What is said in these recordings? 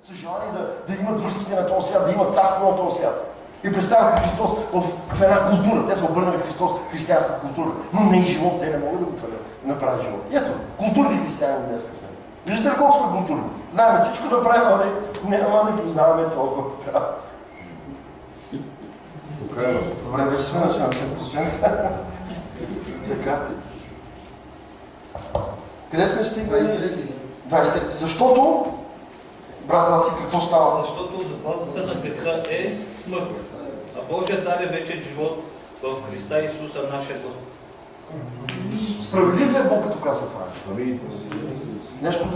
с желание да имат връзките на този свят, да имат царство на този свят. И представяха Христос в една култура. Те са обърнали Христос в християнска култура. Но не и живот. Те не могат да го направят живот. И ето, културни християни днес сме. Виждате ли колко сме културни? Знаем всичко да правим, ама не познаваме това, колкото трябва. Добре, вече сме на 70%. Така. Къде сме стигнали? 23. Защото, брат Злати, какво става? Защото заплатата на греха е смърт. А Божия дар е вечен живот в Христа Исуса, нашия Господ. Справедлив ли е Бог, като казва това? Нещо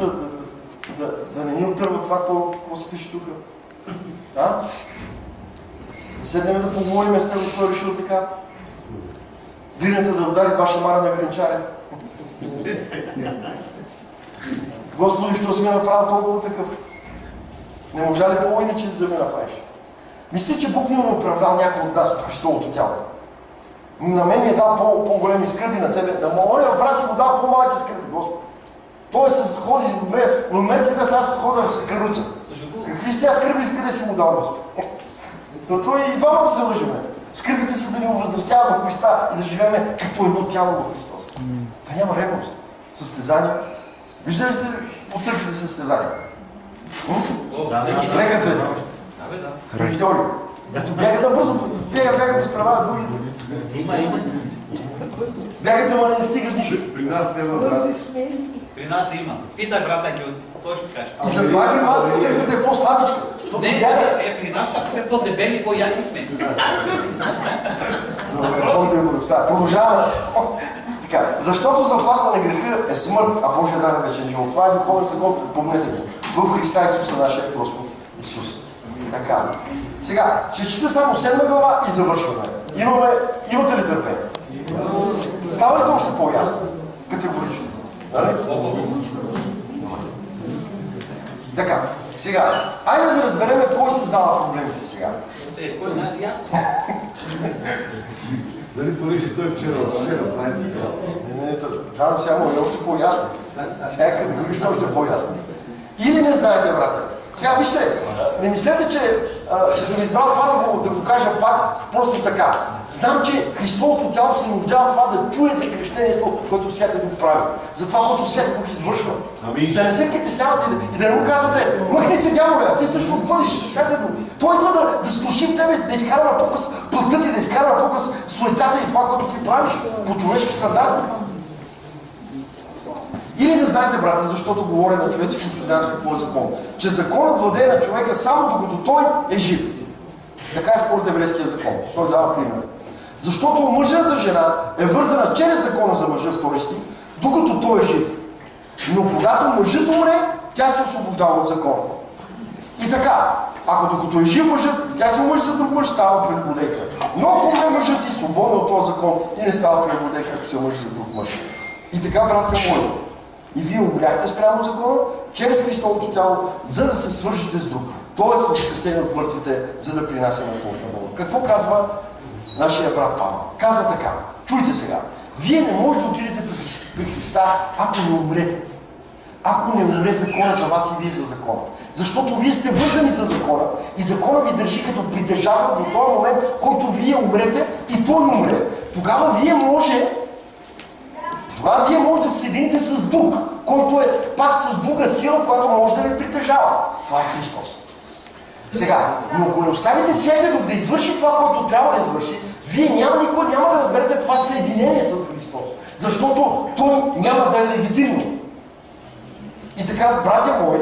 да не ни отърва това, какво се пише тук? Да седнем да поговорим с него, що е решил така. Глината да удари два шамара на гранчаря. Господи, що си ме направил толкова такъв? Не можа ли по-иначе да ме направиш? Мисля, че Бог не е оправдал някой от нас по Христовото тяло. На мен ми е дал по-големи скърби, на тебе. На моя брат си му дал по-малки скърби, Господи. Той се ходи в Мерцедес, аз ходя с каруца. Какви сте скърби, къде си му дал, Господи? Той и двамата се лъжиме. Скърбите са да ни овъзнащаваме в Христа и да живеем като едно тяло в Христос. Да няма ревност, състезание. Виждали сте потърпите състезания? Лека клетка. Хранитори. Ето бягат да бързо, бягат да изправят другите. Бягат да не стигат нищо. При нас няма брази. При нас има. Питай брата Гео, той ще каже. И затова при вас църквата е по-слабичка. Не, при нас са по-дебели и по-яки сме. Продължаваме. Защото заплата на греха е смърт, а Божия дар е вечен живот. Това е духовен закон, помнете го. В Христа Исуса, нашия Господ Исус. Така. Сега, ще чета само 7 глава и завършваме. Имате ли търпение? Става ли това още по-ясно? Категорично. Нали? Така, сега, айде да разберем кой създава проблемите сега. Кой не е ясно? Дали пориши той вчера знаете сега? Не, давам сега му е още по-ясно. Сега категорично още по-ясно. Или не знаете, брате. Сега вижте, не мислете, че съм избрал това да го кажа пак просто така. Знам, че Христовото тяло се нуждава това да чуе за крещението, което святът го прави. За това, което святът го извършва. Да не се притеснявате и да не му казвате, махни се, дяволе, ти също бъдеш святът го. Той идва да слуши в тебе, да изкара на показ плътта ти, да изкара на показ суетата и това, което ти правиш по човешки стандарти. Или да знаете, брате, защото говоря на човеци, които знаят какво е закон. Че законът владее на човека само докато той е жив. Така е според еврейския закон. Той дава пример. Защото мъжната жена е вързана чрез закона за мъжа, втори стих, докато той е жив. Но когато мъжът умре, тя се освобождава от закона. И така, ако докато е жив мъжът, тя се омъжи за друг мъж, става прелюбодейка. Но ако умре мъжът и свободна от този закон и не става прелюбодейка, ако се омъжи за друг мъж. И така, братя мои, и вие умряхте спрямо закона, чрез Христовото тяло, за да се свържете с друг. Тоест възкресение от мъртвите, за да принасяме на Бога. Какво казва нашия брат Павел? Казва така, чуйте сега, вие не можете да отидете при Христа, ако не умрете. Ако не умре закона за вас и вие за закона. Защото вие сте вързани за закона и закона ви държи като притежател до този момент, който вие умрете и той умре. Тогава вие може да се съедините с Дух, който е пак с друга сила, която може да ви притежава. Това е Христос. Сега, но ако не оставите Святия Дух да извърши това, което трябва да извърши, вие никога няма да разберете това съединение с Христос. Защото той няма да е легитимно. И така, братя мои,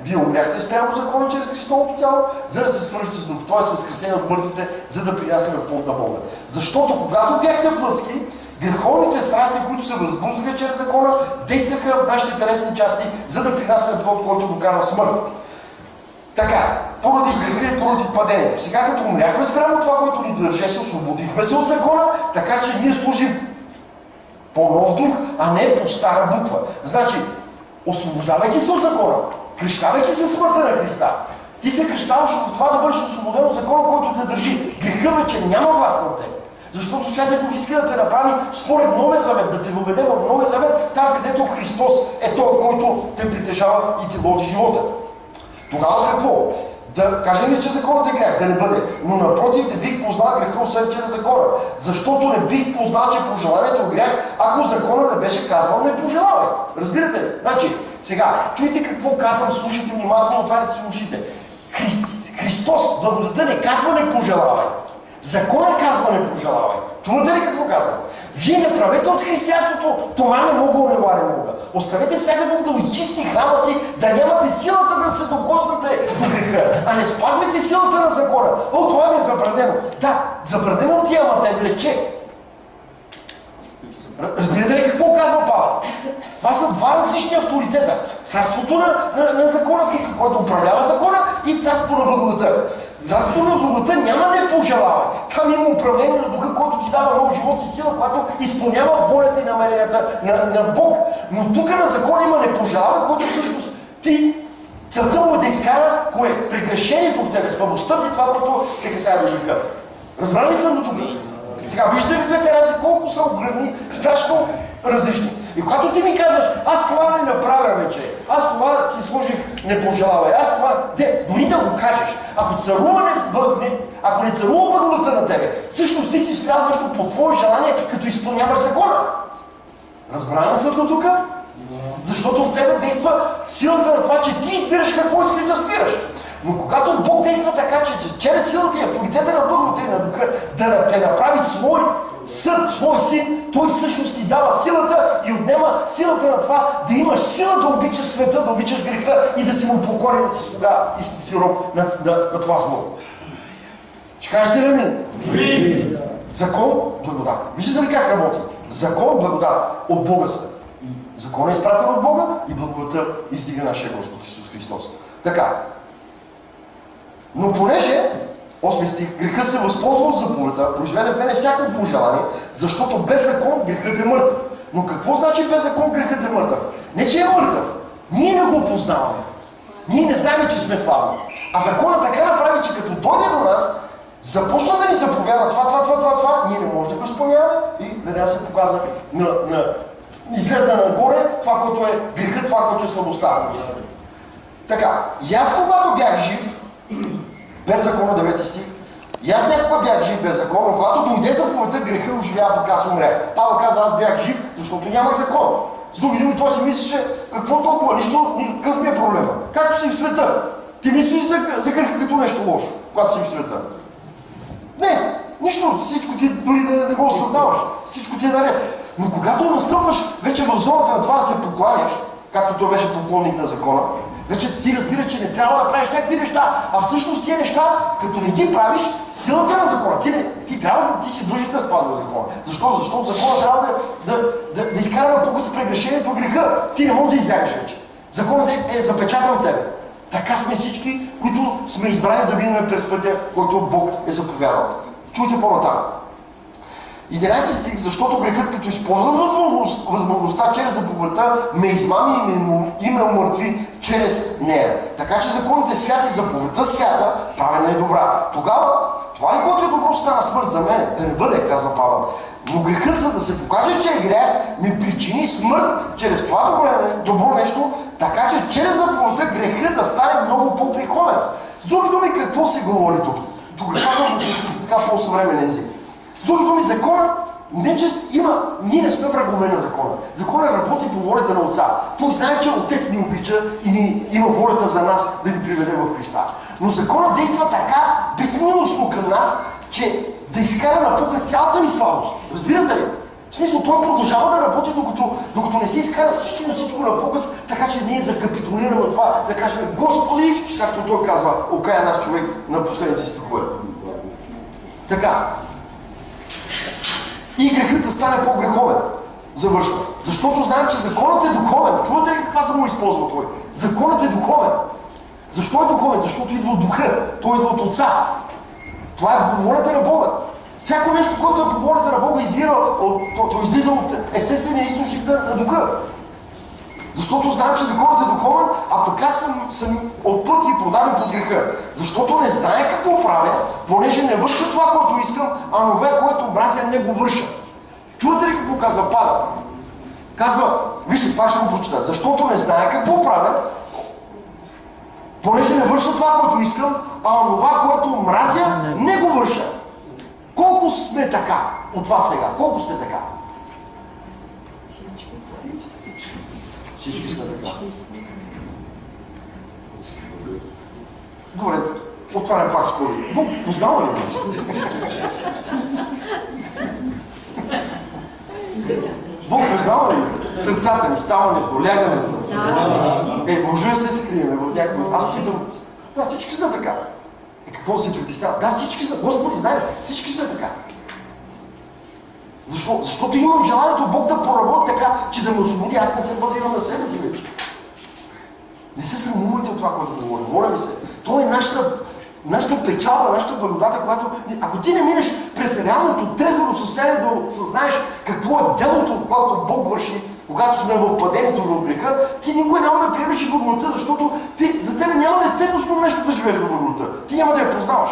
вие умряхте спрямо закона чрез Христовото тяло, за да се свържете с Дух, т.е. възкресение от мъртвите, за да принасяме плод на Бога. Защото когато бяхте плътски, греховните страсти, които се възбуждаха чрез закона, действаха в нашите телесни части, за да принасяме плод, който докарва смърт. Така, поради греха и поради падението. Сега като умряхме спрямо това, което ни държеше, се освободихме се от закона, така че ние служим по нов дух, а не по стара буква. Значи, освобождавайки се от закона, кръщавайки се смъртта на Христа, ти се кръщаваш от това да бъдеш освободен от закона, който те държи. Греха вече няма власт на теб. Защото Святия Дух иска да те направи според Новия Завет, да те въведе в Новия Завет, там където Христос е той, който те притежава и те води живота. Тогава какво? Да кажем ли, че законът е грях? Да не бъде. Но напротив, не бих познал греха, освен чрез закона. Защото не бих познал, че пожеланието е грях, ако закона не беше казвал не пожелавай. Разбирате ли? Значи, сега, чуйте какво казвам, слушайте внимателно, отваряйте си ушите. Христос, благодата не казва не пожелавай. Закона казва не пожелавай. Чувате ли какво казва? Вие не правете от християнството, това не мога, онова не мога. Оставете всяка Бог да изчисти храма си, да нямате силата да се докоснете до греха, а не спазвайте силата на закона. О, това ми е забранено. Да, забранено ти е, ама те влече. Разбирате ли какво казва Павел? Това са два различни авторитета. Царството на закона, който управлява закона, и царството на благодата. Царството на благодата няма не пожелава. Там има управление на духа, който ти дава нов живот и сила, която изпълнява волята и намеренията на Бог. Но тук на закона има не пожелава, който всъщност ти целта му е да изкара кое? Прегрешението в тебе, слабостта ти, това, което се касае до греха. Разбрали ли съм до тук? Сега виждате ли двете рази колко са огромни, страшно различни. И когато ти ми казваш, аз това не направя вече, аз това си сложих не пожелавай, аз това... дори да го кажеш, ако не царува благодата на тебе, всъщност ти си спрял нещо по твое желание, като изпълняваш закона. Разбрана съм до тук? Защото в тебе действа силата на това, че ти избираш какво искаш да спираш. Но когато Бог действа така, че чрез силата и авторитета на благодата и на духа да те направи свой съд, свой син, той всъщност ти дава силата и отнема силата на това да имаш сила да обичаш света, да обичаш греха и да си му покорен, да си слуга и си роб на това зло. Ще кажете ли амин? Закон, благодат. Виждате ли как работи? Закон, благодат от Бога са. Закон е изпратен от Бога и благодата издига нашия Господ Исус Христос. Така. Но понеже, 8 стих, грехът се възползва от заповедта, произведе в мене всяко пожелание, защото без закон грехът е мъртъв. Но какво значи без закон грехът е мъртъв? Не, че е мъртъв. Ние не го познаваме. Ние не знаем, че сме слаби. А законът така направи, че като дойде до нас, започна да ни заповяда това, ние не можем да го изпълняваме и веднага се показва излезна нагоре това, което е грехът, това, което е слабостта. Така, и аз когато бях жив, без закона, 9 стих, и аз някога бях жив без закон, но когато дойде заповедта, греха оживява, пока аз умрях. Павел казва, аз бях жив, защото нямах закон. С други думи, той си мислеше, какво толкова, нищо, какъв ми е проблема? Както си в света. Ти мислиш за греха като нещо лошо, когато си в света. Не, нищо, всичко ти дори да го осъзнаваш, всичко ти е наред. Но когато настъпваш вече в зоната на това да се покланяш, както той беше поклонник на закона, вече ти разбираш, че не трябва да правиш някакви неща, а всъщност тия неща, като не ги правиш, силата на закона, ти си длъжен да спазваш закона. Защо? Защото закона трябва да изкара на показ прегрешението от греха. Ти не можеш да избягаш вече. Законът е запечатан в тебе. Така сме всички, които сме избрани да минем през пътя, който Бог е заповядал. Чуйте по-натам. 11 стих, защото грехът, като използва възможността чрез заповедта, ме измами и ме умъртви чрез нея. Така че законът е свят и заповедта свята, правена е добра. Тогава, това ли, което е добро, стана смърт за мен? Да не бъде, казва Павел. Но грехът, за да се покаже, че е грях, ми причини смърт чрез това добро нещо, така че чрез заповедта грехът да стане много по-греховен. С други думи, какво се говори тук? Тук казвам всичко така по-съвременен език. С други думи, закона не че има, ние не сме врагове на закона. Закона работи по волята на Отца. Той знае, че Отец ни обича и ни има волята за нас да ни приведе в Христа. Но закона действа така безмилостно към нас, че да изкара на показ цялата ни слабост. Разбирате ли? В смисъл, той продължава да работи, докато не се изкара всичко на показ, така че ние да капитулираме това, да кажем, Господи, както той казва, окая наш човек на последните стихове. Така. И грехът да стане по-греховен. Завършва. Защото знаем, че законът е духовен. Чувате ли каквато му използва той? Законът е духовен. Защо е духовен? Защото идва от духа. Той идва от Отца. Това е в волята на Бога. Всяко нещо, което е по волята на Бога, то излиза от естествения източник на духа. Защото знам, че законът е духовен, а пък аз съм от път и продаден под греха. Защото не знае какво правя, понеже не върша това, което искам, а нове, което образя, не го върша. Чувате ли какво казва Павел? Казва, вижте, това ще го прочита. Защото не знае какво правя, Понеже не върша това, което искам, а това, което мразя, не го върша. Колко сме така от вас сега? Колко сте така? Всички сме така. Добре, отварям пак скоро. Бог познава ли ме? Бог познава ли сърцата ни, ставането, лягането? Може да се скрием в някакво... Аз питам, да, всички сме така. Какво се притеснява? Да, всички сме, Господи, знаеш, всички сме така. Защо? Защото имам желанието Бог да поработи така, че да ме освободи. Аз не се базирам на себе си вече. Не се срамувайте от това, което говорим. Моля ми се. То е нашата печалба, нашата благодата, която... Ако ти не минеш през реалното трезвено състояние да осъзнаеш какво е делото, което Бог върши, когато сме в падението в греха, ти никой няма да приемеш и благодата, защото за тебе няма да е ценностно нещо да живееш в благодата. Ти няма да я познаваш.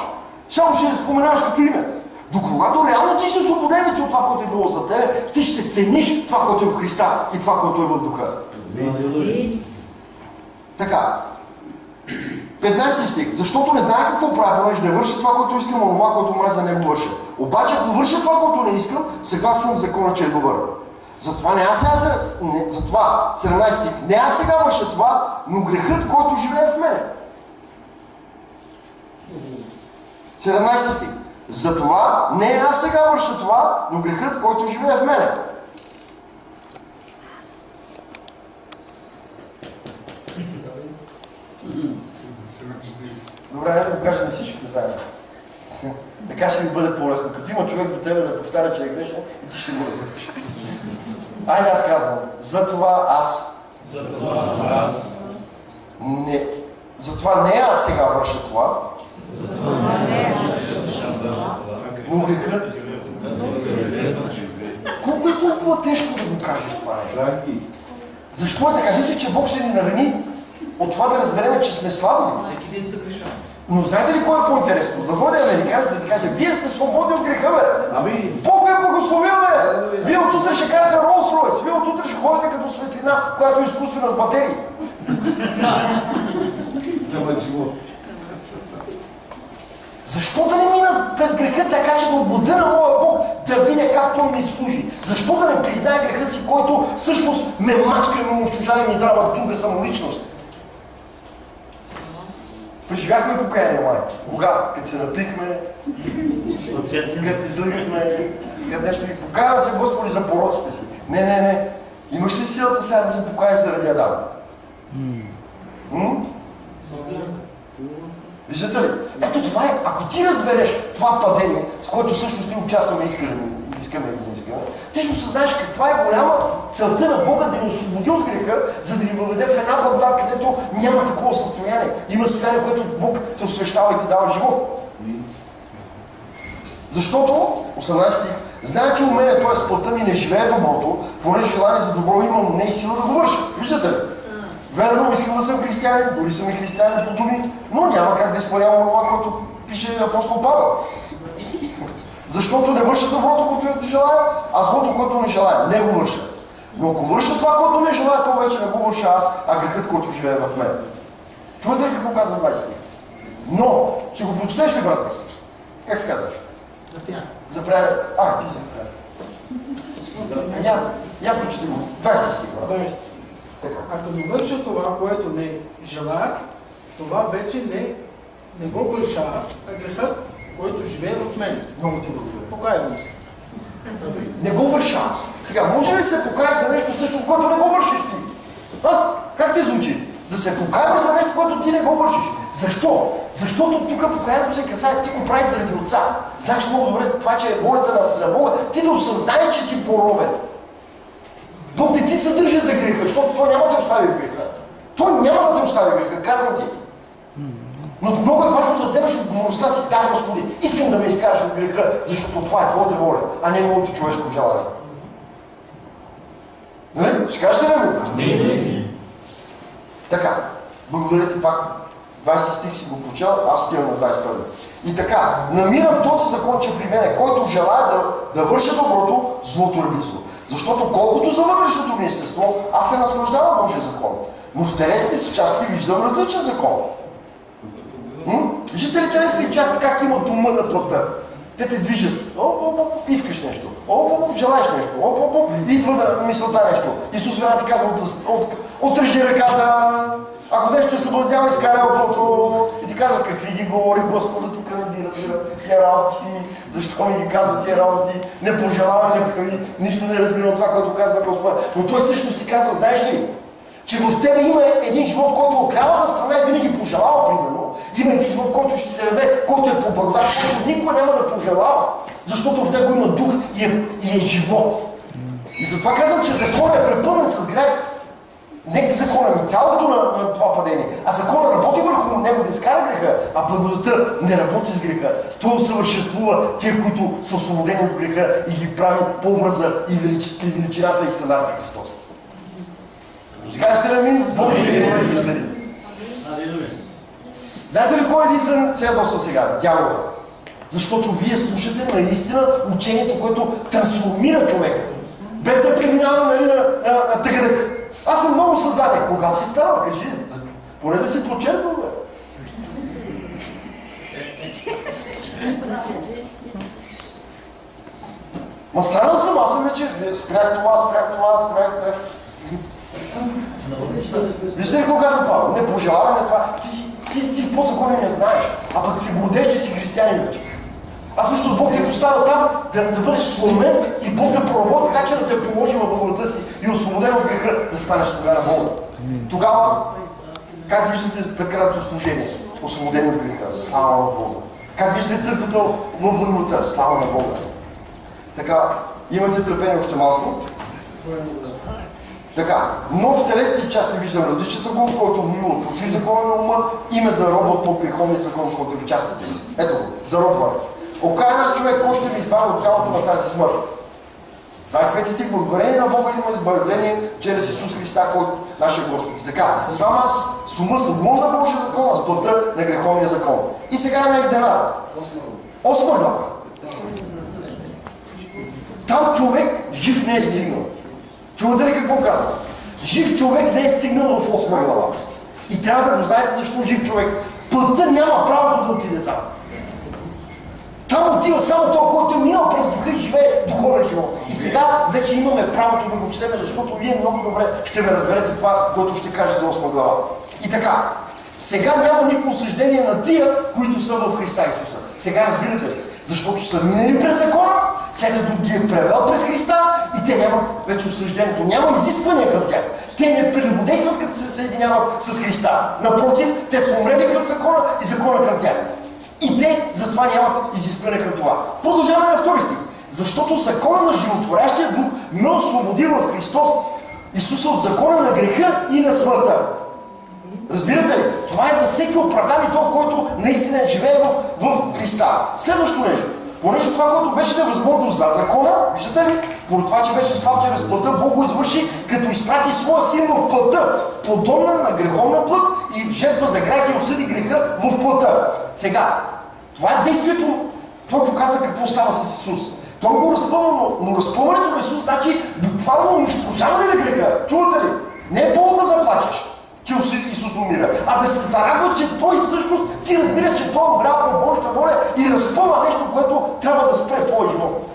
Само ще я споменаваш като име. Докато реално ти се освободен от това, което е било за тебе, ти ще цениш това, което е в Христа и това, което е в духа. Така. 15 стих. Защото не знае какво правя, понеже не върша това, което искам, а това, което мразя, не го върша. Обаче, ако върша това, което не искам, сега съм в закона, че е добър. Затова не аз сега, затова 17 стих. Не аз сега върша това, но грехът, който живее в мене. 17 стих. Затова не аз сега върша това, но грехът, който живее в мене. Добре, да го кажем на всичките заедно. Така ще ви бъде по-лесно. Като има човек до тебе да повтаря, че е грешен, и ти ще го разбереш. Айде аз казвам. Затова аз. Затова не аз сега върша това. Но грехът. Колко е толкова тежко да го кажеш това нещо? Защо е така? Мисля, че Бог ще ни навини от това да разберем, че сме слаби. Всеки ден се греша. Но знаете ли кое е по-интересно? Да дойде американец да ти каже, вие сте свободни от греха, бе! Ами! Бог ви е благословил, бе! Вие от утре ще карате Rolls-Royce, вие от утре ще ходите като светлина, която е изкуствена с батерии. Няма живот. Защо да не мина през греха така, че да отбуда на моя Бог, да видя как Той ми служи? Защо да не признае греха си, който всъщност ме мачка и ме унищожава и ми дава друга самоличност? Преживяхме покаяние, май. Кога? Като се напихме, като излъгахме, като нещо и покаявам се, Господи, за пороците си. Не. Имаш ли силата сега да се покаеш заради Адам? Виждате ли? Ето това е, ако ти разбереш това падение, с което всъщност ти участваме, искаме или не искаме, ти ще осъзнаеш каква е голяма целта на Бога да ни освободи от греха, за да ни въведе в една благодат, където няма такова състояние. Има състояние, което Бог те освещава и ти дава живот. Защото, 18 стих, знае, че у мене, т.е. плътта ми не живее доброто, понеже желание за добро имам, но не и сила да го върша. Виждате ли? Верно, искам да съм християнин, дори съм и християнин по думи, но няма как да изпълнявам това, което пише апостол Павел. Защото не върша доброто, което желая, а злото, което не желая. Не го върша. Но ако върша това, което не желая, то вече не го върша аз, а грехът, който живее в мен. Чувате ли какво казва 20? Но, ще го прочетеш ли, брат? Как се казваш? Запрян. Запрян. Ти запрян. Я прочети го. 20 стих, брат. Така. Ако не върша това, което не желая, това вече не го върша аз, а грехът, който живее в мен. Много ти благодаря. Покаявам се. Не го върша аз. Сега, може ли се покаеш за нещо всъщност, което не го вършиш ти? Как ти звучи? Да се покаяваш за нещо, което ти не го вършиш. Защо? Защото тук покаянието се касае, ти го правиш заради Отца. Знаеш много добре това, че е волята на Бога, ти да осъзнаеш, че си поробен. Бог не ти съдържа за греха, защото Той няма да те остави греха. Той няма да те остави греха, казвам ти. Но много е важно да вземеш отговорността си, да, Господи, искам да ме изкажеш от греха, защото това е Твоята воля, а не моето човешко желание. Нали? Ще кажете ли му? Така, благодаря ти пак. 20 стих си го прочел, аз отивам на 21. И така, намирам този закон, че при мене, който желая да върша доброто, злото е близо. Защото колкото за вътрешното ми естество, аз се наслаждавам Божия закон. Но в телесните си части виждам различен закон. Виждате ли телесните части как имат ума на плътта? Те те движат. Искаш нещо. Желаеш нещо. Идва на мисълта нещо. Исус веднага ти казва, отрежи ръката. Ако нещо съблазнява, изкарай оглото и ти казва, какви ги говори Господа, тук не разбира тия работи, защо ми ги казва тия работи, не пожелава, нищо не разбира от това, което казва Господа. Но той всъщност ти казва, знаеш ли, че в тебе има един живот, който от лявата страна е винаги пожелава, примерно. Има един живот, който ще се даде, който е по благодат, който никога няма да пожелава, защото в него има дух и е живот. И затова казвам, че законът е препълнен с грех. Не закона ни, цялото на това падение, а закона работи върху него да изкара греха, а благодата не работи с греха. Той усъвършенствува тия, които са освободени от греха и ги прави по образа и величината и стандарта Христос. Сега ще се намин, Боже се не виждали. Знаете ли кой е единствен се ядоса сега? Дявола. Защото вие слушате наистина учението, което трансформира човека. Без да преминава на тъгъдък. Аз съм много създаден. Кога си станал? Кажи. Поне да си прочерпал, бе. Ма станал съм, аз съм вече. Спрях това. Вижте ли какво казва Павел? Не пожелавай на това. Ти си по-законен не знаеш. А пък се гордееш, че си християнин вече. А също Бог те е поставил там да бъдеш сломен и Бог да проработи така, че да те положи в благодата си и освободен от греха да станеш тогава на Бога. Тогава, как виждате предкрадното служение? Освободен от греха, слава на Бога. Как виждате църквата на благодата? Слава на Бога. Така, имате търпение още малко. Така, но в телесните части виждам различен закон, който воюва против закона на ума и ме заробва под греховния закон, който е в частите ми. Ето го, заробване. Окаян човек, кой ще ми избави от цялото на тази смърт? 25 стих, благодарение на Бога има избавление чрез Исус Христа, който нашия Господ. Така, сам аз с ума съм на Божия закон, а с плътта на греховния закон. И сега една изненада. 8 глава. Там човек жив не е стигнал. Чувате ли какво казва? Жив човек не е стигнал в 8 глава. И трябва да го знаете защо жив човек. Плътта няма правото да отиде там. Там отива само това, който е минал през духа и живее духовен живот. И сега вече имаме правото да го четем, защото вие много добре ще ме разберете това, което ще кажа за 8 глава. И така, сега няма никакво осъждение на тия, които са в Христа Исуса. Сега разбирате ли? Защото са минали през закона, след като ги е превел през Христа и те нямат вече осъждението. Няма изисквания към тях. Те не прелюбодействат, като се съединяват с Христа. Напротив, те са умрели към закона и закона към тях. И те затова нямат изискване към това. Продължаваме на втори стих. Защото закона на животворящия дух ме освободи в Христос Исуса от закона на греха и на смъртта. Разбирате ли? Това е за всеки оправдан и той, който наистина живее в Христа. Следващо нещо. Понеже това, което беше невъзможно за закона, виждате ли? Поради това, че беше слаб чрез плътта, Бог го извърши, като изпрати своя син в плътта, подобна на греховна плът и жертва за грех и осъди греха в плътта. Сега, това е действието, той показва какво става с Исус. Той го разпълва, но разпълването на Исус значи буквално унищожаване на греха. Чувате ли? Не е повод да заплачеш, че Исус умира, а да се зарадва, че Той всъщност ти разбира, че Той умрял по Божията воля и разпълва нещо, което трябва да спре в твоя живот.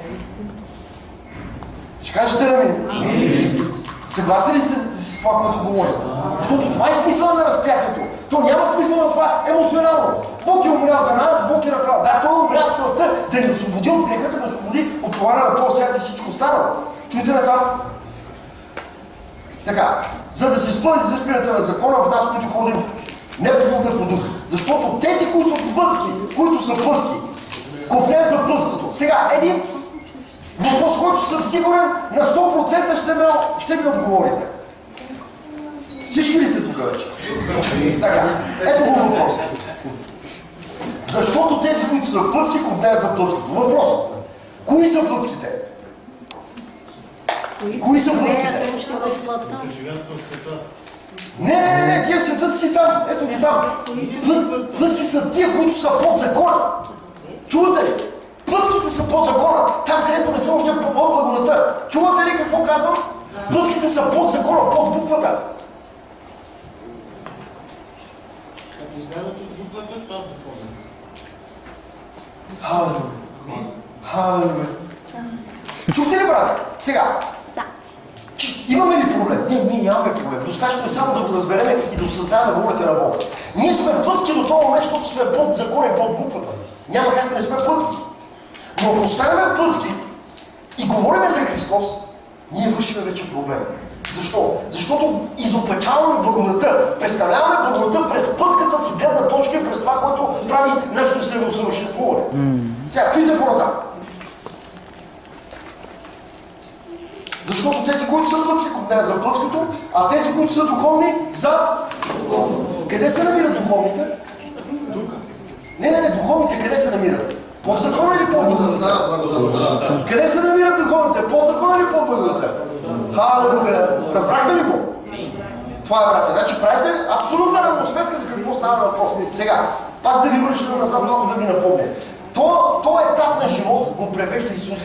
Ще кажете на ми? Съгласни ли сте с това, което говорим? Защото това е смисъл на разпятието. То няма смисъл на това емоционално. Бог е умрял за нас, Бог е направил. Да, Той е умрял с целта да ни освободи от греха, да ни освободи от товара на този свят и всичко останало. Чуйте на това. Така, за да се изпълни изискванията на закона в нас, които ходим не по плътта, по дух. Защото тези, които са плътски, копнеят за плътското. Сега, един въпрос, който съм сигурен, на 100% ще ми отговорите. Всички ли сте тук вече? Така, ето го въпрос. Защото тези, които са плътски, копнеят за плътското. Въпрос. Кои са плътските? Кои са плътските? Не, тия в света си там. Ето ги там. Плътски са тия, които са под закона. Чувате ли? Плътските са под закона. Там, където не са още под благодата. Чувате ли какво казвам? Плътските са под закона, под буквата. Като излязат от буквата, стават духовни. Халелуя. Халелуя. Чухте ли, брате? Сега. Имаме ли проблем? Не, ние нямаме проблем. Достатъчно е само да го разберем и да осъзнаваме волята на Бога. Ние сме плътски до този момент, защото сме под закона и под буквата. Няма как да не сме плътски. Но ако останем плътски и говорим за Христос, ние вършим вече проблем. Защо? Защото изопачаваме благодата. Представляваме благодата през плътската си гледна точка и през това, което прави нашето самоусъвършенствуване. Сега, чуйте по-нататък. Защото тези, които са плътски, купнеят за плътското, а тези, които са духовни, за... Къде се намират духовните? Не, духовните къде се намират? Под закона или под благодата? Къде се намират духовните? Под закона или под благодата? Халелуя! Разбрахме ли го? Това е, брате. Значи правите абсолютна равносметка за какво става въпрос. Сега, пак да ви връщаме назад малко да ви напомня. То етап на живот го превежда Исус,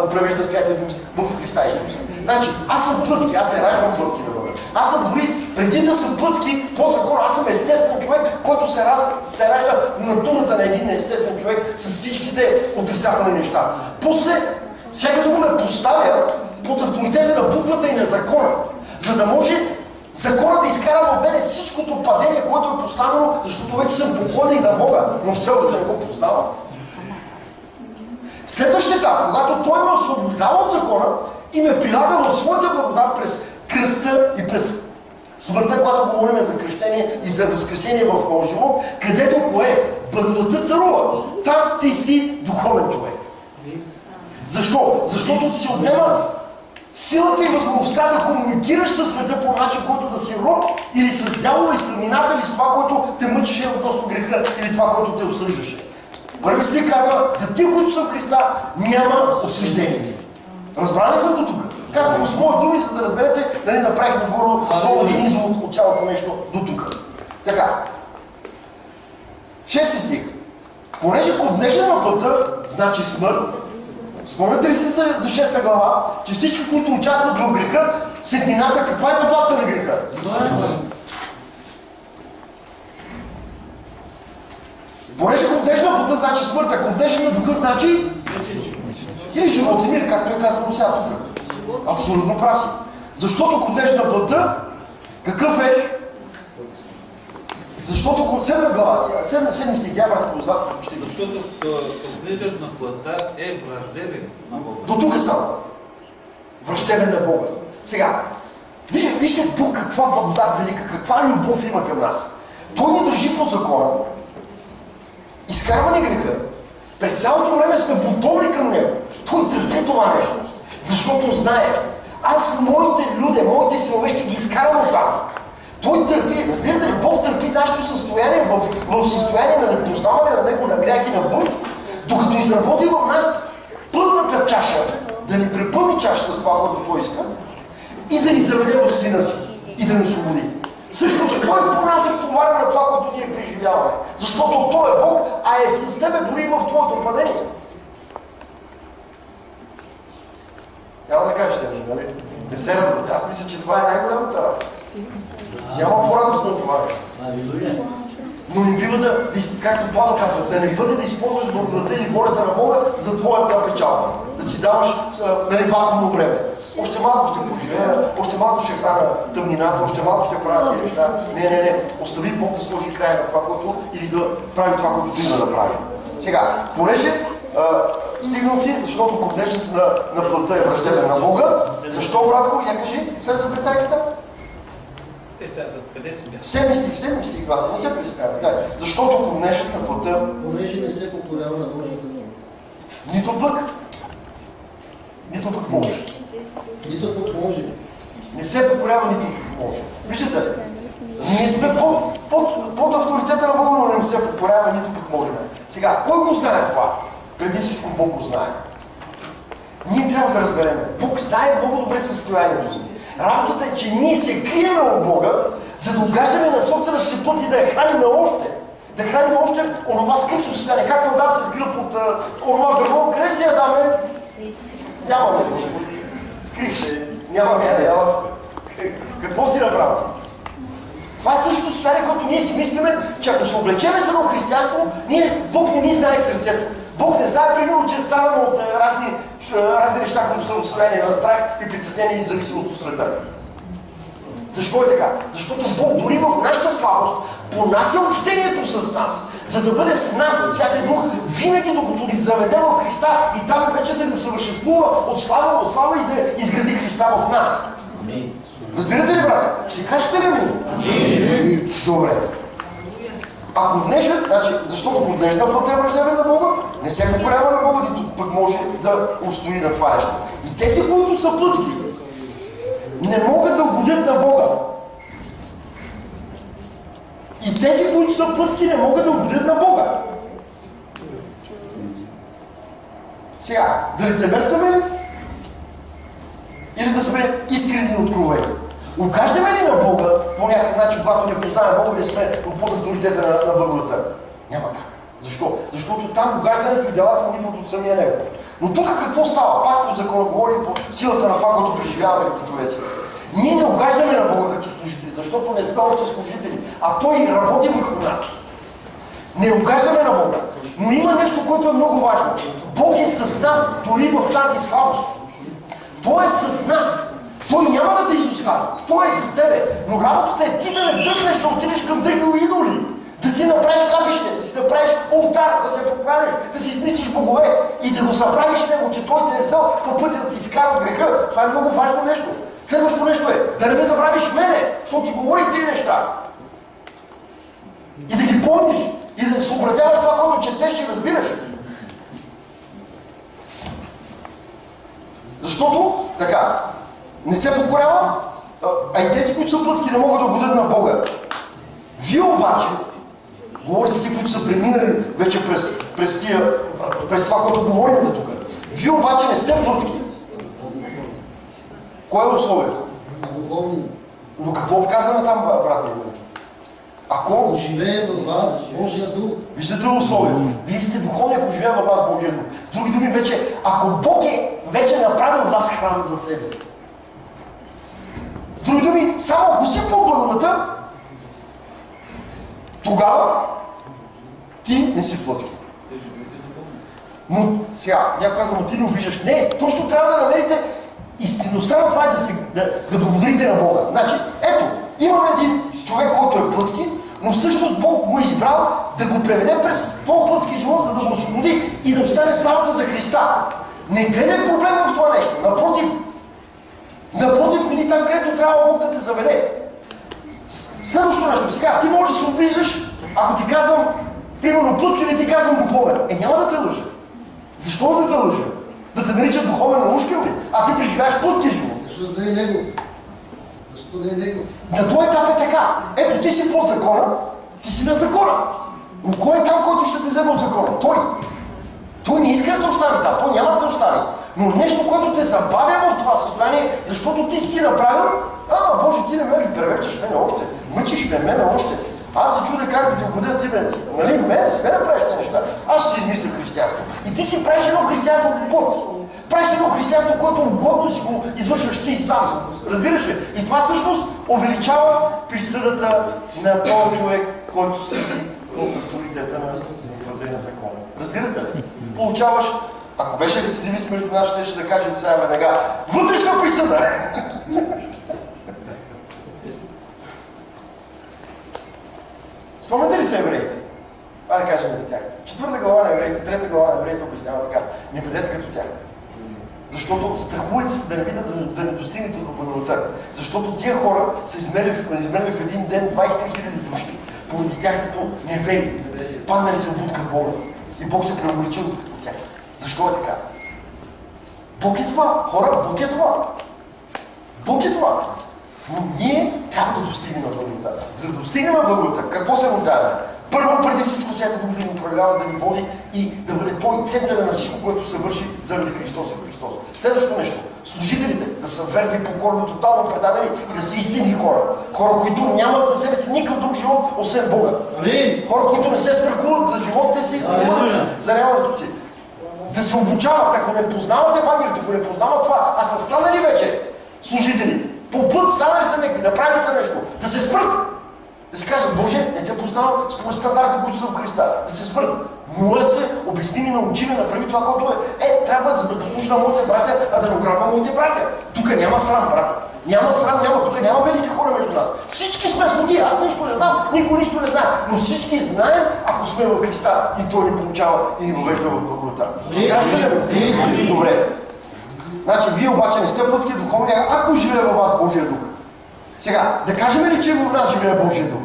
го превежда Святия Дух в Христа Исус. Значи, аз съм плътски, аз се раждам плътски да бъда. Аз съм дори, преди да съм плътски, под закон, аз съм естествен човек, който се ражда в натурата на един естествен човек с всичките отрицателни неща. После, всякато го ме поставя под авторитета на буквата и на закона, за да може закона да изкара от мене всичкото падение, което е поставено, защото вече съм поклонник на Бога, но все още не го познавам. Следващия етап, когато Той ме освобождава от закона и ме прилага в своята благодат през кръста и през смъртта, когато говорим за кръщение и за възкресение в този живот, където кое? Благодата царува. Там ти си духовен човек. Защо? Защото ти си отнема силата и възможността да комуникираш със света по начин, който да си роб или с дявола и с тъмнината или с това, което те мъчеше относно греха или това, което те осъждаше. Първи стих казва, за тия, които са в Христа, няма осъждение. Разбрали съм до тук? Казвам го с мои думи, за да разберете, да не направих долу един извод от цялото нещо до тук. Така. 6 стих. Понеже копнеше на пътя, значи смърт, спомняте ли си за 6 глава, че всички, които участват в греха, сетнината, каква е заплата на греха? Понеже копнеш на пътя, значи смърт, а копнеш на духа, значи или живот и мир, както е казано сега тук. Абсолютно прав си. Защото копнеш на пътя, какъв е? Защото 7 глава, 7 стих, я брат, познат, ще го. Защото копнежът на плътта е враждебен на Бога. До тук само. Враждебен на Бога. Сега, вижте Бог каква благодат велика, каква любов има към нас. Той ни държи под закона. Изкарва ни греха. През цялото време сме готови към Него. Той търпи това нещо. Защото знае, аз моите люди, моите синове ще ги изкарам оттам. Той търпи, разбирате ли, Бог търпи нашето състояние в състояние на непознаване на Него, на грях и на бунт, докато изработи в нас пълната чаша, да ни препълни чашата с това, което Той иска, и да ни заведе в Сина си и да ни освободи. Същото Той понася товара на това, което ние преживяваме. Защото Той е Бог, а е с тебе дори в твоето падение. Няма да кажете, нали? Не се радвате. Аз мисля, че това е най-голямата работа. Няма по-радостно от това. Но не бива да, както Павел казва, да не бъде да използваш благодата или волята на Бога за твоята печалба. Да си даваш вакуумно време. Още малко ще поживея, още малко ще храня тъмнината, още малко ще правя тези неща. Не. Остави Бог да сложи край на това, което или да прави това, което ти да направи. Сега, понеже стигнал си, защото копнежът на плътта е враждебен на Бога. Защо, братко? Я кажи, след запретайката. Къде си бях? 7 стих, злата, не се представя. Защото копнежът на плътта... Понеже не се покорява на Божия закон. Нито пък можеш. Нито пък може. Не се покорява, нито пък може. Виждате ли? Ние сме под авторитета на Бога, но не се покорява, нито пък можем. Сега, кой го знае това? Преди всичко Бог го знае. Ние трябва да разберем. Бог знае много добре състоянието си. Работата е, че ние се крием от Бога, за да угаждаме на собствената си път и да я храним още. Да храним още онова скрито състояние. Както Адам се скрил под онова дърво, къде си Адаме? Нямаме, Господи. Скрих се. Нямаме. Какво си направил? Това е същото състояние, което ние си мислиме, че ако се облечеме само християнство, Бог не ни знае сърцето. Бог не знае, примерно, че е станано от разни неща, които са отстояние на страх и притеснение и зависимост от света. Защо е така? Защото Бог дори в нашата слабост понася общението с нас, за да бъде с нас Святия Дух винаги, докато ни заведе в Христа и там вече да ни усъвършенствува от слава в слава и да изгради Христа в нас. Разбирате ли, брата? Ще кажете ли ми? Добре. Ако днешът, защото по днешна път е враждебен на Бога, не се покорява на Бога, нито пък може да устои на това нещо. И тези, които са плътски, не могат да угодят на Бога. И тези, които са плътски, не могат да угодят на Бога. Сега, да лицемерстваме ли? Или да сме искрени и откровени? Угаждаме ли на Бога по някакъв начин, когато не познаваме Бога, не сме под авторитета на благодата? Няма как. Защо? Защото там угаждането и делата му идват от самия Него. Но тук какво става? Пак по закона говорим по силата на това, което преживяваме като човеци. Ние не угаждаме на Бога като служители, защото не сме още служители, а Той работи върху нас. Не угаждаме на Бога. Но има нещо, което е много важно. Бог е с нас дори в тази слабост. Той е с нас. Той няма да те изостави. Той е с тебе. Но работата е ти да не дръпнеш, да отидеш към други идоли. Да си направиш капище, да си направиш олтар, да се покланеш, да си измислиш богове и да го съправиш него, че Той те е взел по пътя да ти изкара греха. Това е много важно нещо. Следващото нещо е да не ме забравиш мене, защото ти говорих тези неща. И да ги помниш. И да съобразяваш това, което четеш и разбираш. Защото, така, не се покорява, а и тези, които са плътски, не могат да угодят на Бога. Вие обаче, говори за тези, които са преминали вече през това, което говорим до тук. Вие обаче не сте плътски. Кое е условието? Но какво казваме там, брат? Ако живее в вас Божия дух. Виждате ли условието? Вие сте духовни, ако живее във вас Божия дух. С други думи вече, ако Бог е вече направил вас храм за себе си. С други думи, само ако си по благодата, тогава ти не си плътски. Но сега, някой казва, но ти не обиждаш. Не, точно трябва да намерите истинността на това е да благодарите на Бога. Значи, ето, имаме един човек, който е плътски, но всъщност Бог го е избрал да го преведе през този плътски живот, за да го освободи и да остане славата за Христа. Не гледай проблем в това нещо. Напротив, или там, където трябва Бог да те заведе. Следващото нещо. Сега, ти можеш да се обиждаш, ако ти казвам, примерно плътски, не ти казвам духовен. Няма да те лъжа. Защо да те лъжа? Да те наричат духовен наушкил ли? А ти преживяваш плътски живот. Защото не е него. Защо не е него? На този етап е така. Ето, ти си под закона, ти си на закона. Но кой е там, който ще те вземе от закона? Той. Той не иска да те остави там. Той няма да те остави. Но нещо, което те забавя в това състояние, защото ти си направил, Боже, ти не ме ли превечеш мене още, мъчиш мене още. Аз се чудя как да ти угодя ти мене. Нали, мене с мене правиш тези неща. Аз ще си измисля християнство. И ти си правиш едно християнство по път. Правиш едно християнство, което угодно си го извършваш ти сам. Разбираш ли? И това всъщност увеличава присъдата на този човек, който седи от авторитета на буквата и на закона. Разбирате ли? Получаваш, ако беше рецидивист между нас, ще да кажем сега веднага, вътрешна присъда! Спомняте ли се евреите? Да кажем за тях. 4 глава на евреите, 3 глава на евреите обяснява така. Не бъдете като тях. Защото страхувайте се да не видят да не достигнете до благодата. Защото тия хора са измерили в един ден 23 000 души. Поради тяхното неверие. Паднали се в будка Бога. И Бог се преувеличил от тях. Защо е така? Бог е това. Хора, Бог е това. Бог е това. Но ние трябва да достигнем благодата. За да достигнем благодата, какво се нуждаем? Първо, преди всичко, всяка дума да ни управлява, да ни води и да бъде Той центъра на всичко, което се върши заради Христос и Христос. Следващото нещо. Служителите да са верни, покорни, тотално предадени и да са истинни хора. Хора, които нямат за себе си никакъв друг живот, освен Бога. Хора, които не се страхуват за живота си, за нямането си. Да се обучават, ако не познават Евангелието, ако не познават това, а са станали вече служители. По път станали са някакви, направили са нещо. Да се спрат. Да се каже, Боже, не те познавам според стандартите, които са в Христа. Да се спрат. Моля се, обясни ми, научи ме, направи това, което трябва за да послужа на моите братя, а да не ограбвам моите братя. Тук няма срам, братя. Няма срам, тук няма велики хора между нас. Всички сме слуги, аз нищо не знам, никой нищо не знае. Но всички знаем, ако сме в Христа и Той ни получава и ни въвежда в благодата. Ще кажете ли? Добре. Значи, вие обаче не сте плътски духовни, ако живее във вас Божия дух. Сега, да кажем ли, че в нас живее Божия дух?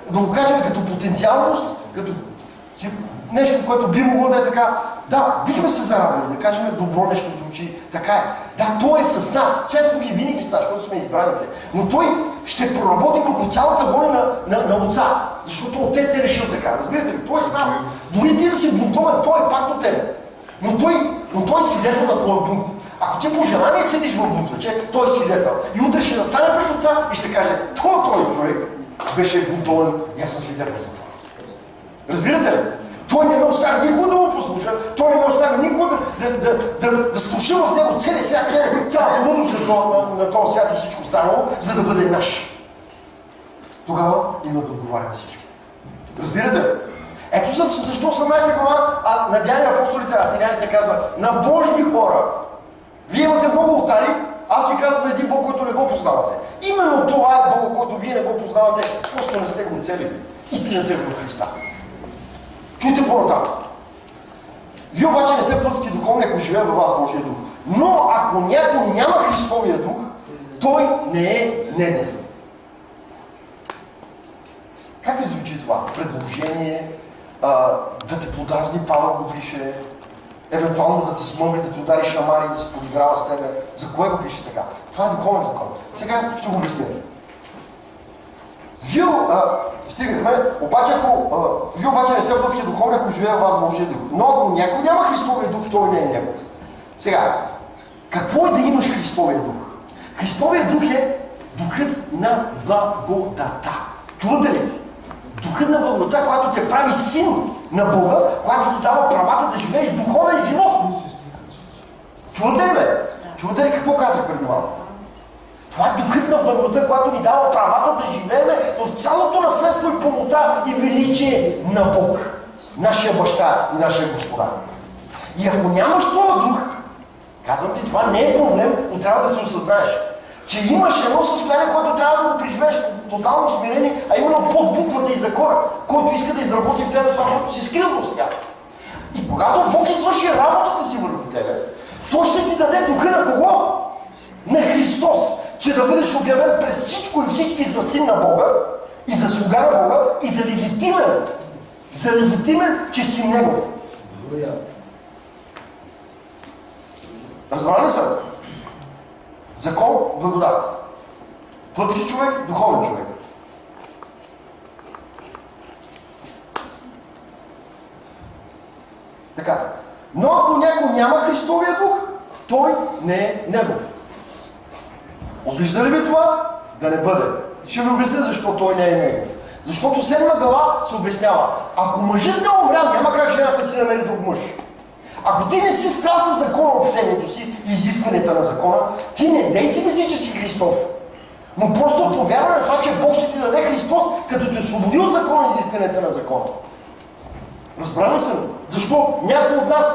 Да го кажем като потенциалност, като нещо, което би могло да е така. Да, бихме се зарадвали, да кажем добро нещо звучи, така е. Да, Той е с нас, Святия Дух е винаги с нас, защото сме избраните. Но Той ще проработи върху цялата воля на Отца, защото Отец е решил така, разбирате ли? Той е с нас. Дори ти да си бунтовен, Той е пак от тебе. Но той е свидетел на твоя бунт. Ако ти по желание седиш в бунтваче, той е свидетел. И утре ще настане пред Отца и ще каже, той човек беше бунтовен и аз съм свидетел за това. Разбирате ли? Той не ме остави никога да му послуша, той не ме остави никога да слуша в него целия свят, цялата мъдрост на този свят и всичко останало, за да бъде наш. Тогава има да отговаряме всичките. Разбирате ли? Ето защо 18 глава на Деяния на апостолите, Атиняните казва, на Божни хора. Вие имате много алтари, аз ви казвам за един Бог, който не го познавате. Именно това е Бог, който вие не го познавате, просто не сте го оцелили. Истината е в Христа. Чуйте по-нататък. Вие обаче не сте плътски духовни, ако живее във вас Божия дух. Но ако някой няма Христовия дух, той не е негов. Как ви звучи това? Предложение, да те подразни Павел го пише, евентуално да те смъмри, да те удари шамари, да се подиграва с тебе. За кое го пише така? Това е духовен закон. Сега ще го обясня. Вие стигнахме, вие обаче не сте плътски духовни, ако живее във вас Божия дух. Но ако някой няма Христовия дух, той не е негов. Сега, какво е да имаш Христовия дух? Христовия дух е духът на благодата. Чувате ли? Духът на благодата, която те прави син на Бога, която ти дава правата да живееш духовен живот. Чувате ли, бе? Чувате ли какво казах преди малко? Това е духът на благодата, която ни дава правата да живеем в цялото наследство и пълнота и величие на Бог, нашия баща и нашия Господа. И ако нямаш този дух, казвам ти, това не е проблем, но трябва да се осъзнаеш, че имаш едно състояние, което трябва да го преживееш тотално смирение, а именно под буквата и закона, който иска да изработи в тебе това, което си скрил до сега. И когато Бог извърши работата си върху тебе, Той ще ти даде духа на кого? На Христос, че да бъдеш обявен през всичко и всички за син на Бога и за слуга на Бога и за легитимен, че си Негов. Разбрали ли са? Закон, благодат. Плътски човек, духовен човек. Така. Но ако някой няма Христовия дух, той не е негов. Обижда ли ви това? Да не бъде. Ще ви обясня защо той не е негов. Защото 7 глава се обяснява. Ако мъжът не умрял, няма как жената си намери друг мъж. Ако ти не си спрял със закона общението си, изискванията на закона, ти не дей си мисли, че си Христов. Но просто повярвай на това, че Бог ще ти даде Христос, като те освободи от закона и изискванията на закона. Разбрали съм? Защо някой от нас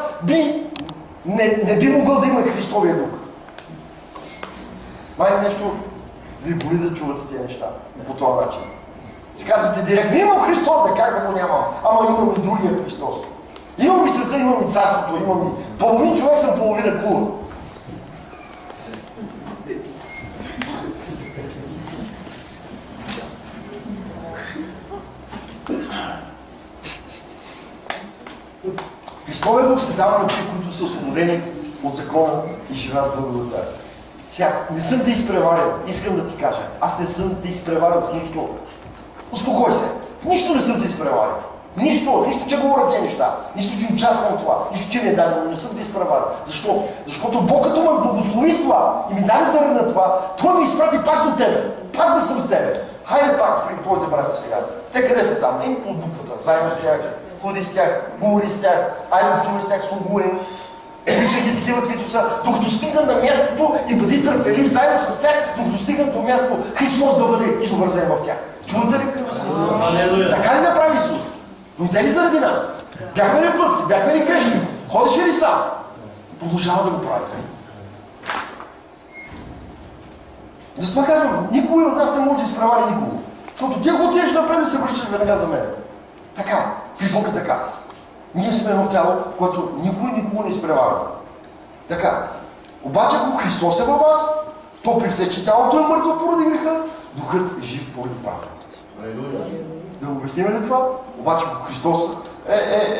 не би могъл да има Христовия дух? Май нещо ви боли да чувате тези неща по този начин. Си казвате директно, имам Христос, бе, как да го нямам? Ама имам и другия Христос. Имам и света, имам и царството, имам и половин човек, съм половина кула. Христовия дух се дава на тези, които са освободени от закона и живеят в благодата. Сега, не съм те изпреварил, искам да ти кажа. Аз не съм те изпреварил в нищо. Успокой се, в нищо не съм те изпреварил. Нищо, че говоря тези неща, нищо, че участвам в това, нищо, че ми е дадено, не съм те изпреварил. Защо? Защото Бог като ме благослови с това и ми даде дар на това, Той ми изпрати пак до тебе, пак да съм с тебе. Хайде пак при твоите брати сега. Те къде са там? Им под буквата, заедно с тях, ходи с тях, говори с тях, айде общувай с тях, слугуем. Обичай ги такива, каквито са, докато стигнат на мястото и бъди търпелив заедно с тях, докато стигнат до място Христос да бъде изобразен в тях. Чувате ли какво се казва? Алелуя. Така ли направи Исус? Дойде ли заради нас? Бяхме ли плътски? Бяхме ли грешни? Ходеше ли с нас? Продължава да го прави. Затова казвам, никой от нас не може да изпревари никого. Защото ти ако отидеш напред да се връщаш веднага за мен. Така, при Бог е така. Ние сме едно тяло, което никой никого не изпреварва. Така. Обаче, ако Христос е във вас, то при все, че тялото е мъртво поради греха, духът е жив поради правдата. Да го обясним ли това? Обаче, ако Христос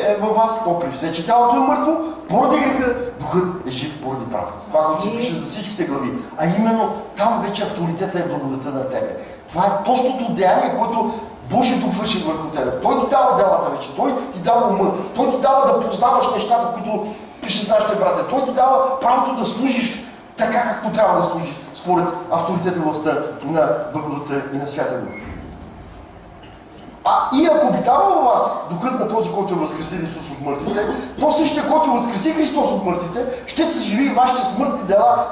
е във вас, то при все, че тялото е мъртво, поради греха, духът е жив поради правдата. Това, което се пише до всичките глави. А именно, там вече авторитета е благодата на тебе. Това е точното деяние, което Божия дух върши върху тебе. Той ти дава делата вече, той ти дава ума, той ти дава да познаваш нещата, които пишат нашите братя. Той ти дава правото да служиш така, както трябва да служиш, според авторитета властта на благодата и на Святия Дух. И ако обитава във вас духът на този, който е възкресил Исус от мъртвите, то същия, който възкреси Христос от мъртвите, ще съживи вашите смъртни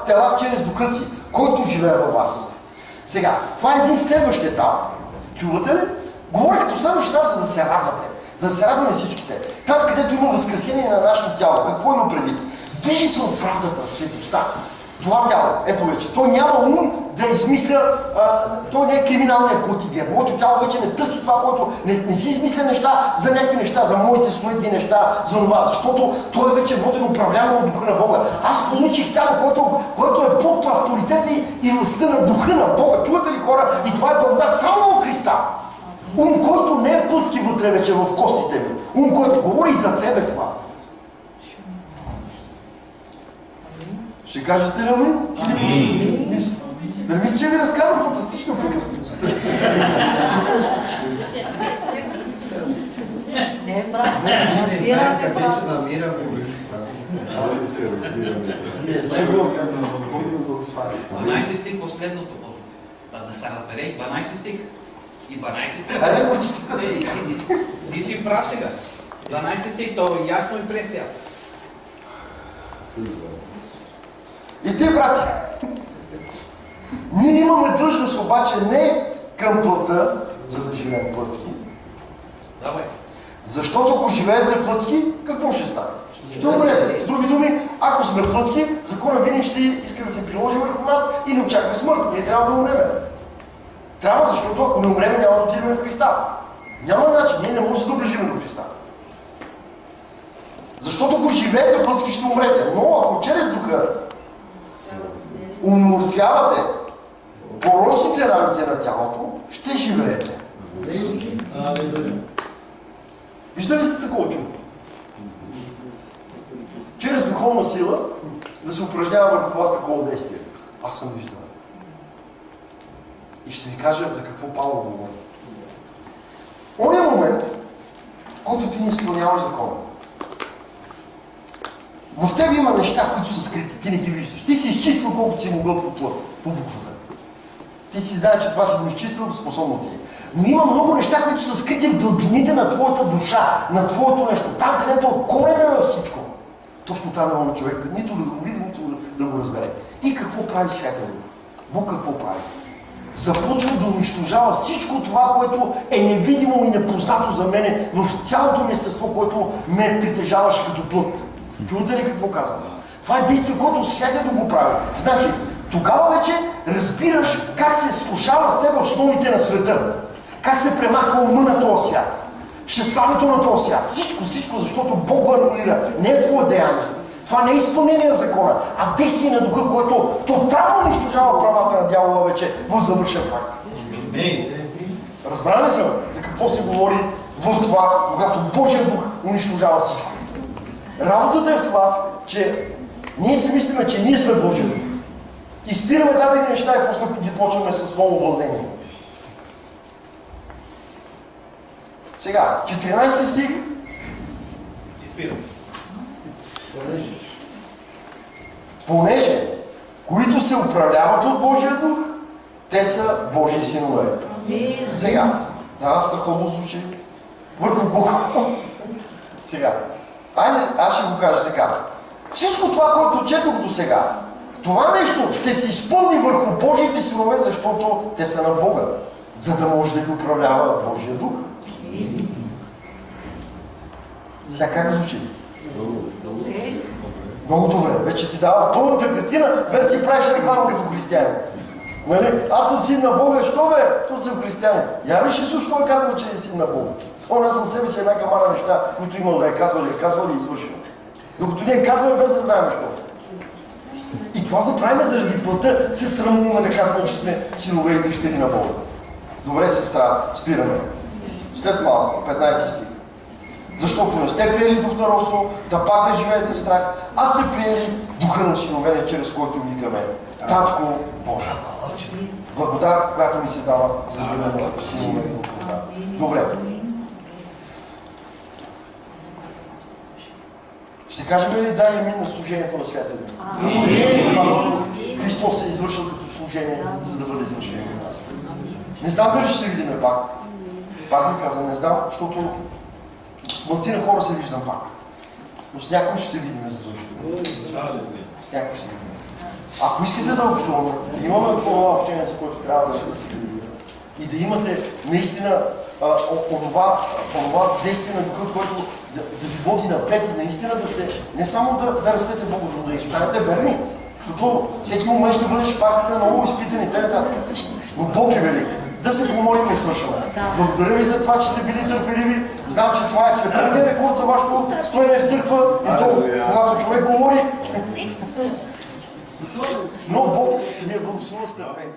тела чрез духа си, който живее във вас. Сега, това е един следващ етап. Чувате ли? Говоря като следващ етап, за да се радвате. За да се радваме всичките. Там, където има възкресение на нашето тяло, какво има предвид? Движи се от правдата, от светостта. Това тяло, ето вече, той няма ум да измисля, той не е криминалният контингент. Моето тяло вече не търси това, което не си измисля неща за някакви неща, за моите суетни неща, за това, защото той е вече воден управляван от духа на Бога. Аз получих тяло, което е под авторитета и властта на духа на Бога. Чувате ли, хора? И това е благодат само в Христа. Ум, който не е плътски вътре вече в костите ми. Ум, който говори за тебе това. Ще кажете ли амин? Амин. Да мисля, че ви разказвам фантастично приказка. Не, брат, разбирате, брат. се намираме. Ще го 12 стих последното, да се разбере, 12 стих и 12 стих. Айде, почти. Ти си прав сега. 12 стих, то е ясно и пред тях. И те, брати, ние имаме длъжност обаче не към плътта, за да живеем плътски. Давай. Защото ако живеете плътски, какво ще стане? Ще умрете. С други думи, ако сме плътски, закона винаги ще иска да се приложи върху нас и не очаква смърт. Ние трябва да умрем. Трябва, защото ако не умрем, няма да отидем в Христа. Няма начин, ние не можем да се доближим до Христа. Защото ако живеете плътски, ще умрете. Но ако чрез духа умъртвявате порочните рамици на тялото, ще живеете. Виждали ли сте такова чудо? Чрез духовна сила да се упражнява върху вас такова действие. Аз съм виждал. И ще ви кажа за какво Павло говори. Ония момент, който ти не изпълняваш закона. В тебе има неща, които са скрити. Ти не ги виждаш. Ти си изчиствал колкото си могъл по буквата. Ти си знаеш, че това си го изчиствал, способно ти е. Но има много неща, които са скрити в дълбините на твоята душа, на твоето нещо. Там, където е корена на всичко. Точно там не може човек нито да го види, нито да го разбере. И какво прави Святия Дух? Бог какво прави? Започва да унищожава всичко това, което е невидимо и непознато за мене в цялото ми естество, което ме притежаваше като плът. Чувате ли какво казвам? Това е действие, което Святия Дух го прави. Значи, тогава вече разбираш как се слушава в тебе основите на света. Как се премахва ума на този свят. Шеславието на този свят. Всичко, защото Бог го анулира. Не е твое деяние. Това не е изпълнение на закона, а действие на духа, което тотално унищожава правата на дявола вече в завършен факт. Разбрали ли съм за какво се говори в това, когато Божия дух унищожава всичко? Работата е в това, че ние си мислиме, че ние сме Божия дух. И спираме дадени неща и после ги почваме с ново вълнение. Сега, 14 стих. Изпирам. Понеже, които се управляват от Божия дух, те са Божии синове. Сега, това страхотно звучи. Върху Бога. Сега, айде, аз ще го кажа така. Всичко това, което четох до сега, това нещо ще се изпълни върху Божиите синове, защото те са на Бога. за да може да ги управлява Божия дух. Сега как звучи? Много добре. Вече ти дава пълната картина, без да си правиш реклама като християнин. Нали? Аз съм син на Бога, що бе? Тут съм християнин. Я виж Исус, той казва, че е син на Бога. Спомня съм себе си една камара неща, които имал да е казвал и извършил. Докато ние казваме без да знаем защо. И това го правим заради плътта, се срамуваме да казваме, че сме синове и дъщери на Бога. Добре, сестра, спираме. След малко, 15 стих. Защото не сте приели дух на робство, да пак да живеете в страх, а сте приели духа на синовене, чрез който викаме Татко Боже. Благодат, която ми се дава, за да бъдем синове и благодат. Добре. Ще кажем ли да и мин на служението на Святия Дух? Христос се е извършил като служение, за да бъде извършено в нас. Не знам дали ще се видим пак. Пак ви казвам, не знам, защото с мълцина хора се виждам пак. Но с някой ще се видим задължително. С някой ще се видим. Ако искате да общуваме, да имаме това общение, за което трябва да се видим. И да имате наистина онова действие на Духа, който да ви води напред и наистина да сте, не само да растете Бога, но да останете верни. Защото всеки момент ще бъдеш пак на много изпитани, нататък. Но Бог е велик. Да се помолим и свършваме. Благодаря ви за това, че сте били търпеливи. Знам, че това е световният рекорд за вашето стоене в църква. И то, когато човек говори. Но Бог ви е благословен с търпение.